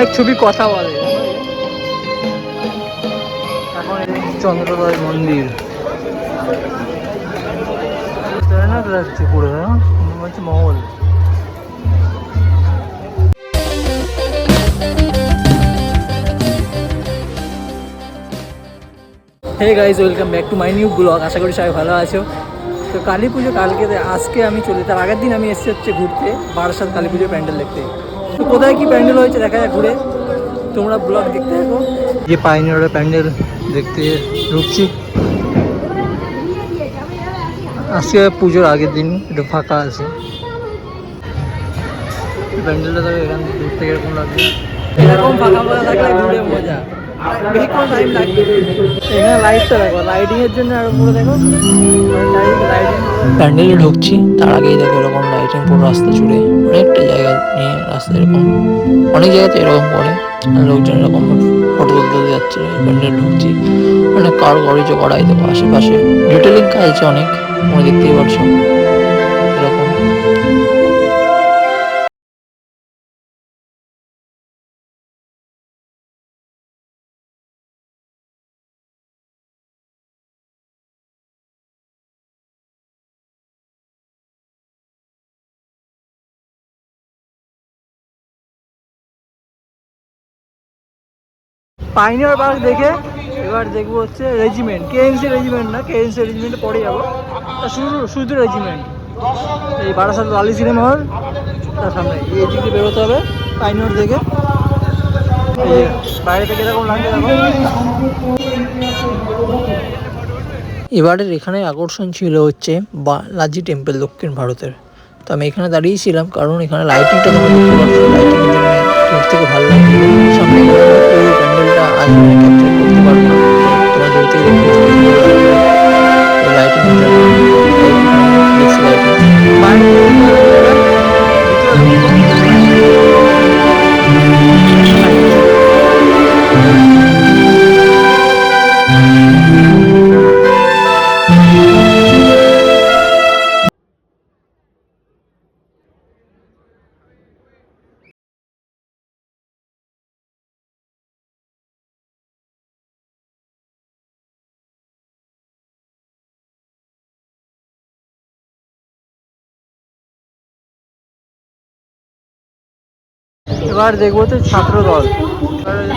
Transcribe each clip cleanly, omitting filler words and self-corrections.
অনেক ছবি কথা বলে। এখন চন্দ্রোদয় মন্দির লাগছে পুরো, হচ্ছে মহল। Hey guys, welcome back to my new blog. আশা করি সবাই ভালো আছো। তো কালী পুজো কালকে, আজকে আমি চলি, তার আগের দিন আমি এসেছি হচ্ছে ঘুরতে বারাসাত কালী পুজোর প্যান্ডেল দেখতে। তো কোথায় কী প্যান্ডেল হয়েছে দেখা যায় ঘুরে, তোমরা ব্লগ দেখতে থাকো। যে পাইনিয়ারের প্যান্ডেল দেখতে ঢুকছি। আজকে পুজোর আগের দিন, একটু ফাঁকা আছে প্যান্ডেলটা। তবে এখান থেকে দূর থেকে এরকম লাগবে, এরকম ফাঁকা ফাঁকা থাকলে ঘুরে মজা, বেশিক্ষণ টাইম লাগবে। এখানে লাইটটা দেখো, লাইটিংয়ের জন্য আরো পুরো দেখো লাইটিং। প্যান্ডেলে ঢুকছি, তার আগেই দেখো এরকম লাইটিং পুরো রাস্তা জুড়ে, অনেকটা জায়গা নিয়ে রাস্তা এরকম, অনেক জায়গাতে এরকম করে লোকজন এরকম ফটো তুলতে যাচ্ছে। প্যান্ডেল ঢুকছি, অনেক কারুকার্য করাই দেখো আশেপাশে, ডিটেলিং কাজ আছে অনেক, তোমরা দেখতেই পাচ্ছ এরকম। পাইনিয়ার পার্ক দেখে এবার দেখবো হচ্ছে রেজিমেন্ট, কেএনসি রেজিমেন্ট না, কেএনসি রেজিমেন্টে পড়ে যাবো। তা শুধু রেজিমেন্ট এই বারাসাত লালি সিনেমা হল তার সামনে, এই দিকে বেরোতে হবে পাইনিয়ার দেখে। এই বাইরে থেকে এরকম লাগছে দেখো। এবারের এখানে আকর্ষণ ছিল হচ্ছে বালাজি টেম্পল, দক্ষিণ ভারতের। তো আমি এখানে দাঁড়িয়েছিলাম কারণ এখানে লাইটিংটা তোমরা দেখতে পাচ্ছ, লাইটিংয়ের জন্য দূর থেকে ভালো লাগছে। সামনে পুরো প্যান্ডেলটা আজ ক্যাপচার করতে পারবো না, তোমরা দূর থেকে দেখতে লাইটিংয়ের জন্য এবার দেখবো তো ছাত্রদল,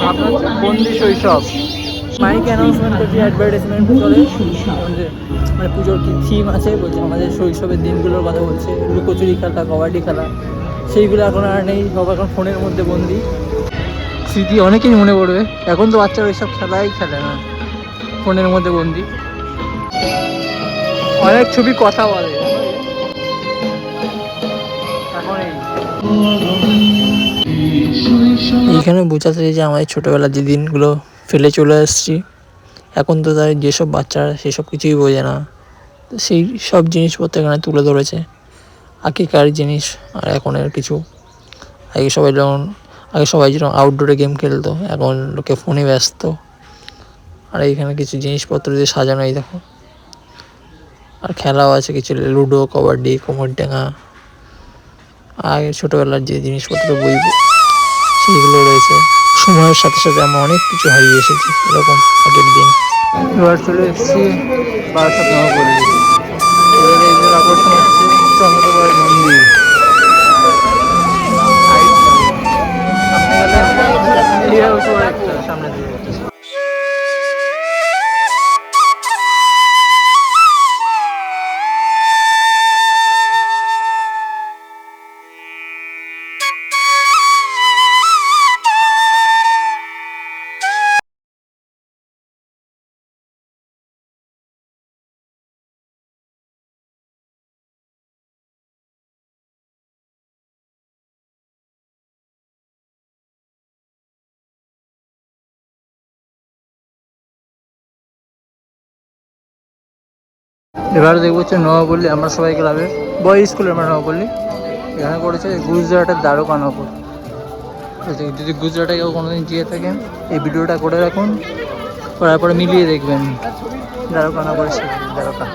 ভাবনা হচ্ছে বন্দি শৈশব। মাইক অ্যানাউন্সমেন্ট করছে, অ্যাডভার্টাইজমেন্ট চলে, মানে পুজোর কি থিম আছে বলছে, আমাদের শৈশবের দিনগুলোর কথা বলছে, লুকোচুরি খেলা, কবাডি খেলা, সেইগুলো এখন আর নেই, সব এখন ফোনের মধ্যে বন্দি। স্মৃতি অনেকেই মনে পড়বে, এখন তো বাচ্চারা ওইসব খেলাই খেলে না, ফোনের মধ্যে বন্দি। অনেক ছবি কথা বলে এখন। এইখানে বোঝাতে যে আমাদের ছোটোবেলার যে দিনগুলো ফেলে চলে আসছি, এখন তো তার যেসব বাচ্চারা সেসব কিছুই বোঝে না, তো সেই সব জিনিসপত্র এখানে তুলে ধরেছে, আগেকার জিনিস আর এখনের কিছু। আগে সবাই যেরকম আউটডোরে গেম খেলতো, এখন লোকে ফোনে ব্যস্ত। আর এইখানে কিছু জিনিসপত্র দিয়ে সাজানো, এই দেখো, আর খেলাও আছে কিছু, লুডো, কবাডি, কোমরডাঙ্গা, আগে ছোটোবেলার যে জিনিসপত্র বই সেইগুলো রয়েছে। সময়ের সাথে সাথে আমরা অনেক কিছু হারিয়ে এসেছি এরকম আগের দিন। এবার চলে এসেছি বারাসাত নবপল্লী। এবার এইগুলো আকর্ষণ হচ্ছে চন্দ্রোদয় মন্দির। সামনে দিয়ে এবার দেখবো হচ্ছে নবপল্লী, আমরা সবাই ক্লাবে বয় স্কুলের আমরা নবপল্লী। এখানে করেছে গুজরাটের দ্বারকানগর। যদি গুজরাটে কেউ কোনোদিন গিয়ে থাকেন, এই ভিডিওটা করে রাখুন, করার পরে মিলিয়ে দেখবেন দ্বারকানগরের দ্বারকা।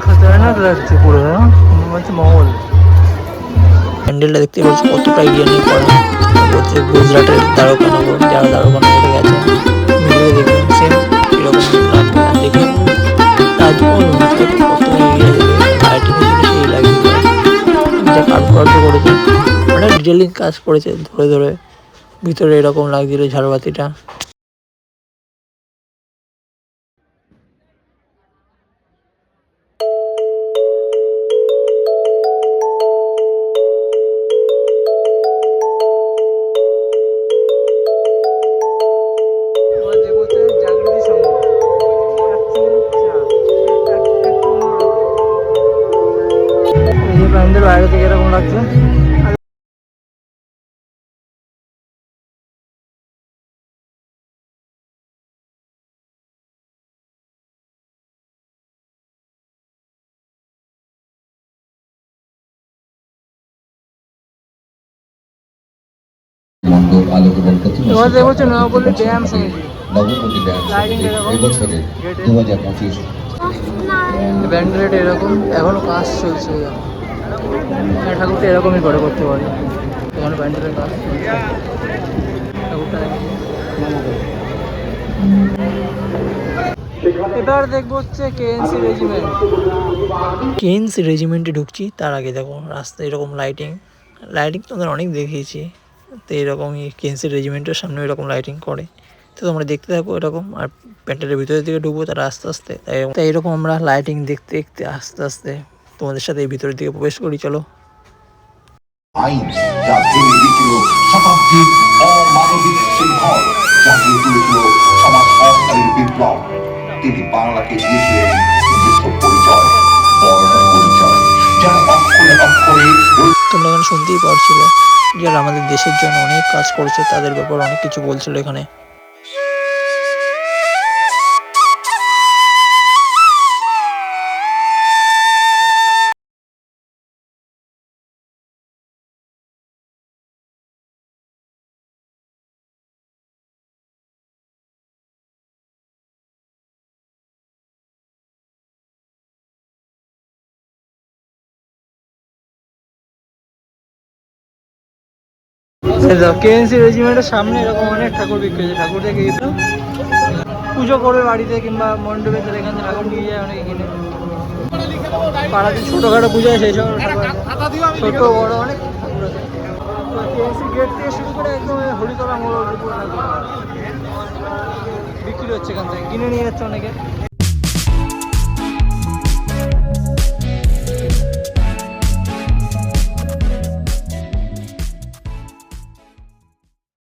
খতরনাক লাগছে পুরো, হচ্ছে মহল। প্যান্ডেলটা দেখতে পাচ্ছি কতটা এগিয়ে নিয়ে করা হচ্ছে গুজরাটের দ্বারকানগর, যারা দ্বারকানগরে গেছে ভিডিও দেখবেন সেম এরকম লাগবে। আর দেখে তাজমহল হচ্ছে কতটা এগিয়ে যাবে, লাইটিং সেই লাগবে যা কারুকার্য করেছে, মানে ডিটেলিং কাজ করেছে ধরে ধরে ভিতরে এরকম লাগছিল ঝাড়বাতিটা। প্যান্ডেল বাইরে থেকে এরকম লাগছে। মণ্ডপ আলোক এবং নবপল্লী ড্যাম সমিতি নবপল্লী ড্যাম সমিতি এবছরে 2025 ব্যান্ডেলটা এরকম এখনো কাজ চলছে। ঠাকুরটা এরকমই করে করতে পারে, এখানে ব্যান্ডেলের কাজ চলছে। ঠাকুরটা এবার দেখবো হচ্ছে কেএনসি রেজিমেন্ট। কেএনসি রেজিমেন্টে ঢুকছি, তার আগে দেখো রাস্তায় এরকম লাইটিং তোমাদের অনেক দেখিয়েছি। তো এরকমই কেএনসি রেজিমেন্টের সামনে এরকম লাইটিং করে, তো তোমরা দেখতে থাকো এরকম। আর প্যান্ডেলের ভিতরের দিকে ঢুকবো তারা আস্তে আস্তে, তাই এরকম আমরা লাইটিং দেখতে দেখতে আস্তে আস্তে তোমাদের সাথে এই ভিতরের দিকে প্রবেশ করি। চলো। আইন যা ভেঙে দিয়েছিল শতাব্দীর অমানবিক শৃঙ্খল, জাগিয়ে তুলেছিল সমাজ সংস্কারের বিপ্লব, তিনি বাংলাকে দিয়েছিলেন নিজস্ব পরিচয়, বর্ণ পরিচয়, যারা অক্ষরে অক্ষরে। তোমরা এখানে শুনতেই পারছিলে যারা আমাদের দেশের জন্য অনেক কাজ করেছে তাদের ব্যাপারে অনেক কিছু বলছিল এখানে। কেএনসি রেজিমেন্টের সামনে এরকম অনেক ঠাকুর বিক্রি হয়েছে। ঠাকুর দেখে পুজো করবে বাড়িতে কিংবা মণ্ডপে, তাহলে এখান থেকে ঠাকুর নিয়ে যায় অনেকে কিনে। পাড়াতে ছোটোখাটো পুজো হয় সেই সব ছোট বড় অনেক ঠাকুর আছে। কেএনসি গেট থেকে শুরু করে একদম হরিতলা মোড় বিক্রি হচ্ছে, এখান থেকে কিনে নিয়ে যাচ্ছে অনেকে।